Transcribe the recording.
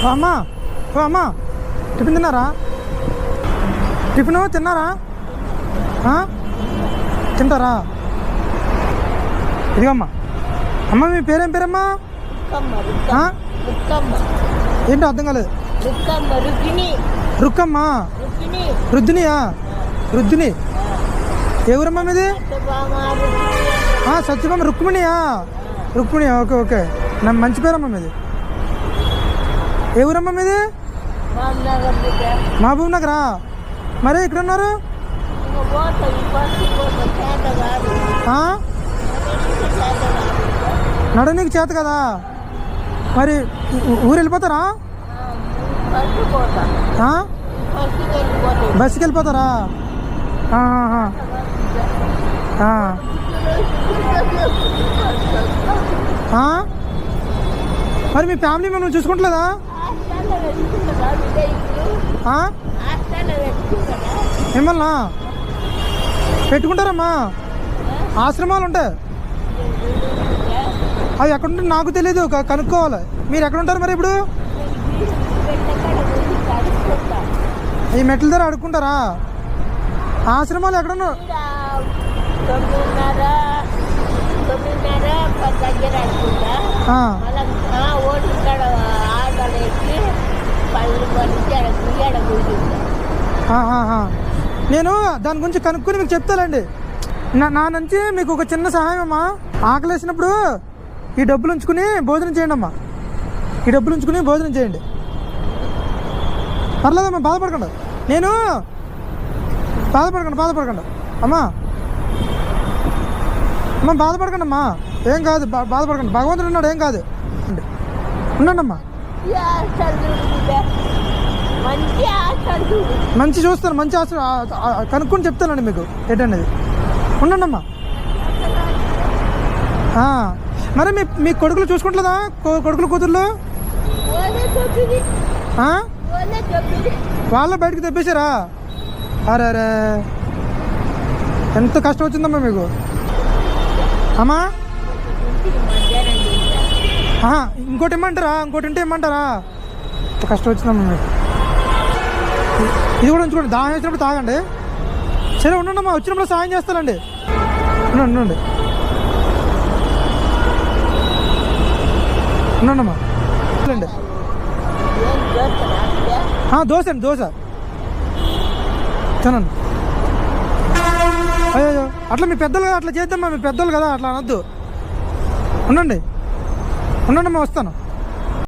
అమ్మా అమ్మా టిఫిన్ తిన్నారా? టిఫిన్ తిన్నారా? తింటారా? ఇదిగమ్మా. అమ్మ మీ పేరేం పేరమ్మా? ఏంటో అర్థం కాలేదు. రుక్కమ్మా. రుద్దినియా? రుద్దిని. ఏ ఊరమ్మా మీది? సత్యభామ. రుక్మిణియా? రుక్మిణియా, ఓకే ఓకే. నా మంచి పేరమ్మా మీది. ఏ ఊరమ్మా మీది? మహబూబ్ నగరా? మరి ఇక్కడ ఉన్నారు? నడవనీకి చేత కదా? మరి ఊరు వెళ్ళిపోతారా? బస్సుకి వెళ్ళిపోతారా? మరి మీ ఫ్యామిలీ మిమ్మల్ని చూసుకుంటలేదా? మిమ్మల్ని పెట్టుకుంటారమ్మా. ఆశ్రమాలు ఉంటాయి, అవి ఎక్కడుంటే నాకు తెలియదు, కనుక్కోవాలి. మీరు ఎక్కడుంటారు మరి ఇప్పుడు? ఈ మెట్ల దగ్గర అడుక్కుంటారా? ఆశ్రమాలు ఎక్కడున్నా? నేను దాని గురించి కనుక్కొని మీకు చెప్తానండి. నా నుంచి మీకు ఒక చిన్న సహాయం అమ్మా. ఆకలి వేసినప్పుడు ఈ డబ్బులు ఉంచుకుని భోజనం చేయండి అమ్మా. ఈ డబ్బులు ఉంచుకుని భోజనం చేయండి. పర్లేదమ్మా, బాధపడకండి. నేను బాధపడకండి అమ్మా. అమ్మ బాధపడకండి అమ్మా, ఏం కాదు. బాధపడకండి, భగవంతుడు ఉన్నాడు, ఏం కాదు. ఉండండి అమ్మా. మంచి చూస్తాను, మంచి కనుక్కొని చెప్తానండి మీకు ఏంటనేది. ఉండండి అమ్మా. మరి మీ కొడుకులు చూసుకుంటుందా? కొడుకులు కూతుర్లు వాళ్ళ బయటకు తెప్పేశారా? అరే అరే, ఎంత కష్టం వచ్చిందమ్మా మీకు అమ్మా. ఇంకోటి ఇమ్మంటారా? ఇంకోటి ఉంటే ఇమ్మంటారా? కష్టం వచ్చిందమ్మా మీకు. ఇది కూడా ఉంచుకోండి, దాహం వేసినప్పుడు తాగండి. సరే ఉండండి అమ్మా, వచ్చినప్పుడు సాయం చేస్తానండి. ఉండండి ఉండండి అమ్మా. దోశ అండి, దోశ తినండి. అయ్యో అట్లా మీ పెద్దలు కదా, అట్లా చేద్దామా. మీ పెద్దలు కదా, అట్లా అనొద్దు. ఉండండి అమ్మా, వస్తాను.